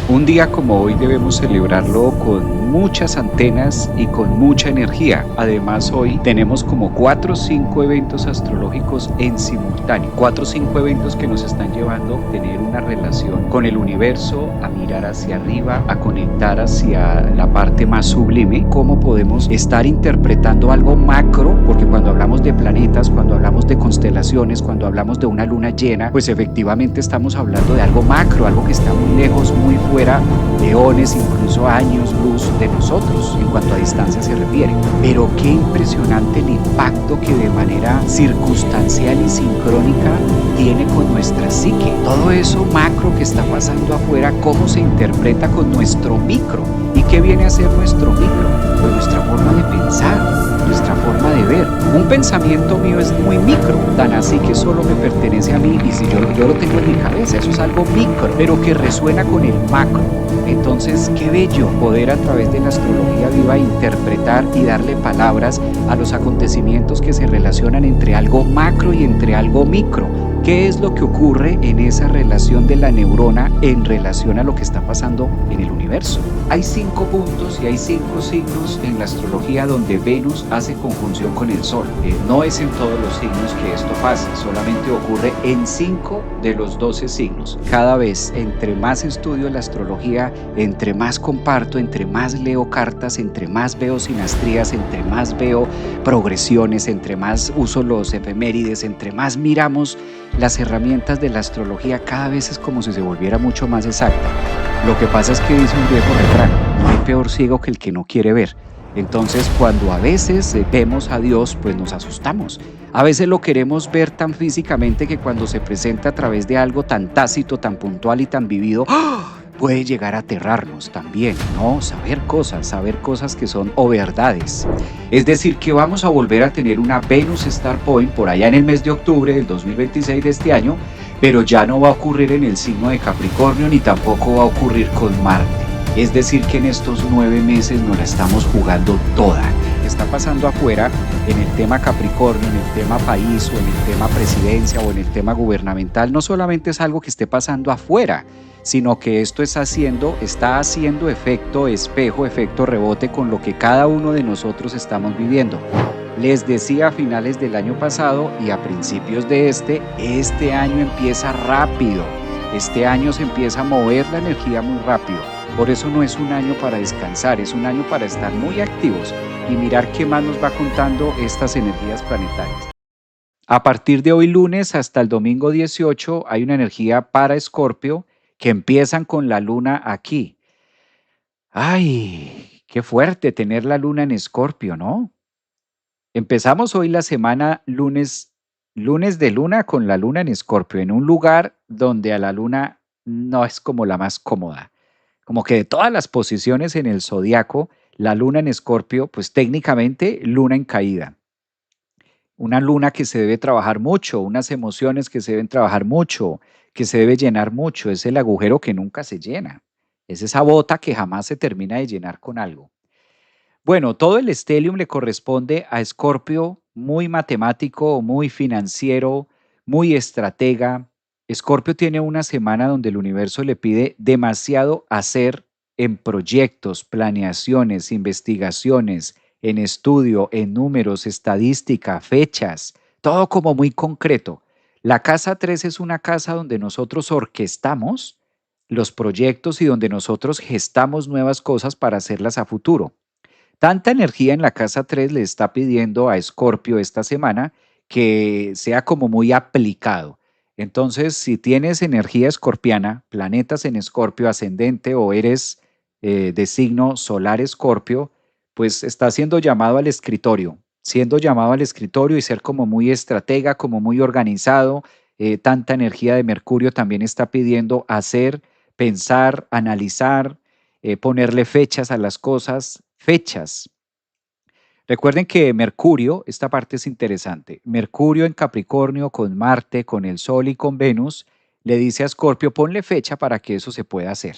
Un día como hoy debemos celebrarlo con muchas antenas y con mucha energía. Además, hoy tenemos como 4 o 5 eventos astrológicos en simultáneo. 4 o 5 eventos que nos están llevando a tener una relación con el universo, a mirar hacia arriba, a conectar hacia la parte más sublime. Cómo podemos estar interpretando algo macro, porque cuando hablamos de planetas, cuando hablamos de constelaciones, cuando hablamos de una luna llena, pues efectivamente estamos hablando de algo macro, algo que está muy lejos, muy fuera, leones, incluso años luz de nosotros en cuanto a distancia se refiere. Pero qué impresionante el impacto que de manera circunstancial y sincrónica tiene con nuestra psique. Todo eso macro que está pasando afuera, cómo se interpreta con nuestro micro. ¿Y qué viene a ser nuestro micro? Pues nuestra forma de pensar, nuestra forma de ver. Un pensamiento mío es muy micro, tan así que solo me pertenece a mí, y si yo lo tengo en mi cabeza, eso es algo micro, pero que resuena con el macro. Entonces, qué bello poder a través de la astrología viva interpretar y darle palabras a los acontecimientos que se relacionan entre algo macro y entre algo micro. ¿Qué es lo que ocurre en esa relación de la neurona en relación a lo que está pasando en el universo? Hay 5 puntos y hay 5 signos en la astrología donde Venus hace conjunción con el Sol. No es en todos los signos que esto pase, solamente ocurre en 5 de los 12 signos. Cada vez, entre más estudio la astrología, entre más comparto, entre más leo cartas, entre más veo sinastrías, entre más veo progresiones, entre más uso los efemérides, entre más miramos las herramientas de la astrología, cada vez es como si se volviera mucho más exacta. Lo que pasa es que dice un viejo refrán: no hay peor ciego que el que no quiere ver. Entonces, cuando a veces vemos a Dios, pues nos asustamos. A veces lo queremos ver tan físicamente que cuando se presenta a través de algo tan tácito, tan puntual y tan vivido, ¡oh!, puede llegar a aterrarnos también, ¿no? Saber cosas que son o verdades. Es decir, que vamos a volver a tener una Venus Star Point por allá en el mes de octubre del 2026 de este año, pero ya no va a ocurrir en el signo de Capricornio ni tampoco va a ocurrir con Marte. Es decir, que en estos 9 meses nos la estamos jugando toda. Está pasando afuera en el tema Capricornio, en el tema país o en el tema presidencia o en el tema gubernamental, no solamente es algo que esté pasando afuera, sino que esto está haciendo efecto espejo, efecto rebote con lo que cada uno de nosotros estamos viviendo. Les decía a finales del año pasado y a principios de este año empieza rápido. Este año se empieza a mover la energía muy rápido. Por eso no es un año para descansar, es un año para estar muy activos y mirar qué más nos va contando estas energías planetarias. A partir de hoy lunes hasta el domingo 18 hay una energía para Escorpio que empiezan con la luna aquí. ¡Ay! Qué fuerte tener la luna en Escorpio, ¿no? Empezamos hoy la semana lunes de luna con la luna en Escorpio, en un lugar donde a la luna no es como la más cómoda. Como que de todas las posiciones en el zodiaco, la luna en Escorpio, pues técnicamente luna en caída. Una luna que se debe trabajar mucho, unas emociones que se deben trabajar mucho, que se debe llenar mucho. Es el agujero que nunca se llena. Es esa bota que jamás se termina de llenar con algo. Bueno, todo el stellium le corresponde a Escorpio, muy matemático, muy financiero, muy estratega. Escorpio tiene una semana donde el universo le pide demasiado hacer en proyectos, planeaciones, investigaciones, en estudio, en números, estadística, fechas, todo como muy concreto. La casa 3 es una casa donde nosotros orquestamos los proyectos y donde nosotros gestamos nuevas cosas para hacerlas a futuro. Tanta energía en la casa 3 le está pidiendo a Escorpio esta semana que sea como muy aplicado. Entonces, si tienes energía escorpiana, planetas en Escorpio ascendente o eres de signo solar Escorpio, pues está siendo llamado al escritorio, y ser como muy estratega, como muy organizado. Tanta energía de Mercurio también está pidiendo hacer, pensar, analizar, ponerle fechas a las cosas, fechas. Recuerden que Mercurio, esta parte es interesante, Mercurio en Capricornio con Marte, con el Sol y con Venus, le dice a Escorpio, ponle fecha para que eso se pueda hacer.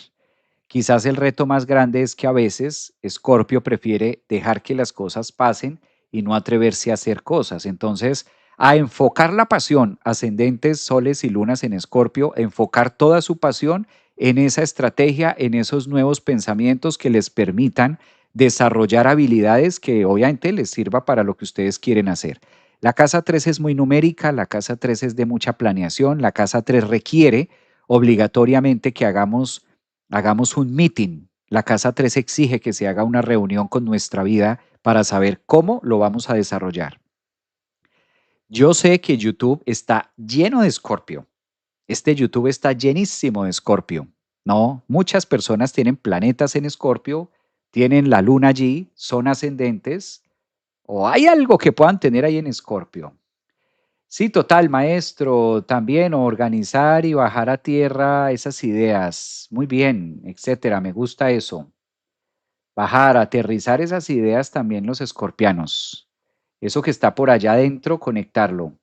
Quizás el reto más grande es que a veces Escorpio prefiere dejar que las cosas pasen y no atreverse a hacer cosas. Entonces, a enfocar la pasión, ascendentes, soles y lunas en Escorpio, enfocar toda su pasión en esa estrategia, en esos nuevos pensamientos que les permitan desarrollar habilidades que obviamente les sirva para lo que ustedes quieren hacer. La casa 3 es muy numérica, la casa 3 es de mucha planeación, la casa 3 requiere obligatoriamente que hagamos un meeting. La casa 3 exige que se haga una reunión con nuestra vida para saber cómo lo vamos a desarrollar. Yo sé que YouTube está lleno de Escorpio. Este YouTube está llenísimo de Escorpio. No, muchas personas tienen planetas en Escorpio, tienen la luna allí, son ascendentes, o hay algo que puedan tener ahí en Escorpio. Sí, total, maestro, también organizar y bajar a tierra esas ideas. Muy bien, etcétera, me gusta eso. Bajar, aterrizar esas ideas también los escorpianos. Eso que está por allá adentro, conectarlo.